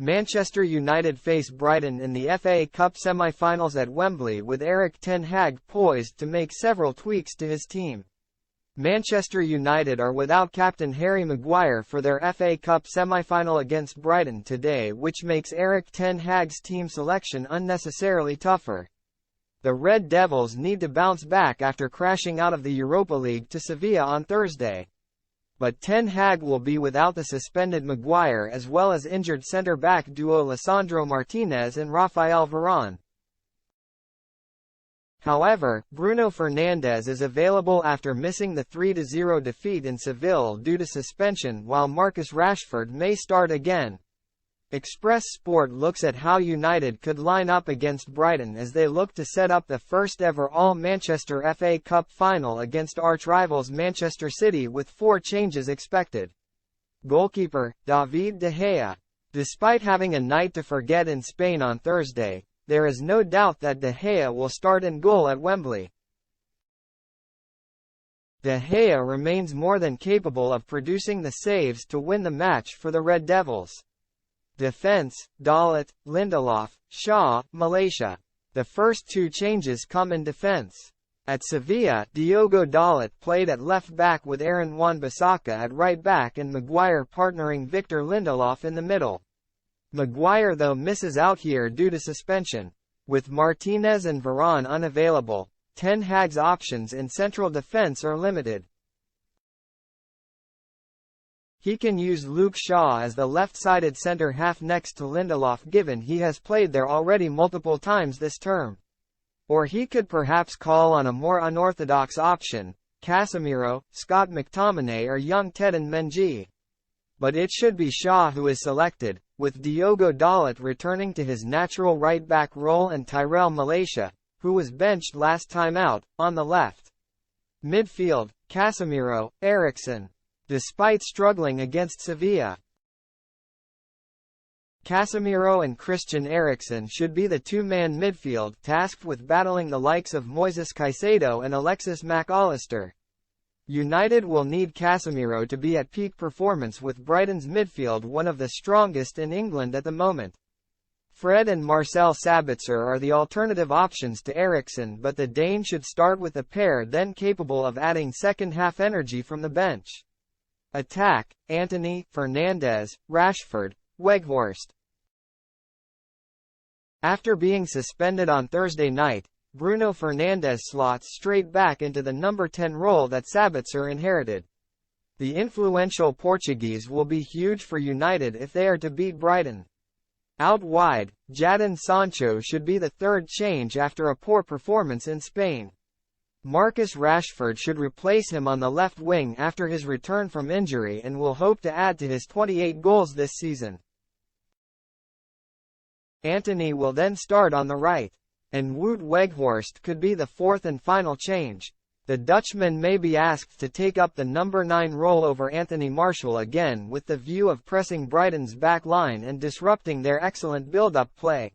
Manchester United face Brighton in the FA Cup semi-finals at Wembley with Ten Hag poised to make several tweaks to his team. Manchester United are without captain Harry Maguire for their FA Cup semi-final against Brighton today, which makes Ten Hag's team selection unnecessarily tougher. The Red Devils need to bounce back after crashing out of the Europa League to Sevilla on Thursday. But Ten Hag will be without the suspended Maguire as well as injured centre-back duo Lisandro Martinez and Rafael Varane. However, Bruno Fernandes is available after missing the 3-0 defeat in Seville due to suspension, while Marcus Rashford may start again. Express Sport looks at how United could line up against Brighton as they look to set up the first-ever All-Manchester FA Cup final against arch-rivals Manchester City with 4 changes expected. Goalkeeper, David De Gea. Despite having a night to forget in Spain on Thursday, there is no doubt that De Gea will start in goal at Wembley. De Gea remains more than capable of producing the saves to win the match for the Red Devils. Defense, Dalot, Lindelof, Shaw, Malaysia. The first 2 changes come in defense. At Sevilla, Diogo Dalot played at left back with Aaron Wan-Bissaka at right back and Maguire partnering Victor Lindelof in the middle. Maguire though misses out here due to suspension. With Martinez and Varane unavailable, Ten Hag's options in central defense are limited. He can use Luke Shaw as the left-sided centre-half next to Lindelof given he has played there already multiple times this term. Or he could perhaps call on a more unorthodox option, Casemiro, Scott McTominay or young Teden Mengi. But it should be Shaw who is selected, with Diogo Dalot returning to his natural right-back role and Tyrell Malaysia, who was benched last time out, on the left. Midfield, Casemiro, Eriksen. Despite struggling against Sevilla, Casemiro and Christian Eriksen should be the 2-man midfield tasked with battling the likes of Moises Caicedo and Alexis Mac Allister. United will need Casemiro to be at peak performance with Brighton's midfield one of the strongest in England at the moment. Fred and Marcel Sabitzer are the alternative options to Eriksen, but the Dane should start with a pair then capable of adding second-half energy from the bench. Attack, Antony, Fernandes, Rashford, Weghorst. After being suspended on Thursday night, Bruno Fernandes slots straight back into the number 10 role that Sabitzer inherited. The influential Portuguese will be huge for United if they are to beat Brighton. Out wide, Jadon Sancho should be the third change after a poor performance in Spain. Marcus Rashford should replace him on the left wing after his return from injury and will hope to add to his 28 goals this season. Antony will then start on the right, and Wout Weghorst could be the fourth and final change. The Dutchman may be asked to take up the number 9 role over Anthony Martial again with the view of pressing Brighton's back line and disrupting their excellent build-up play.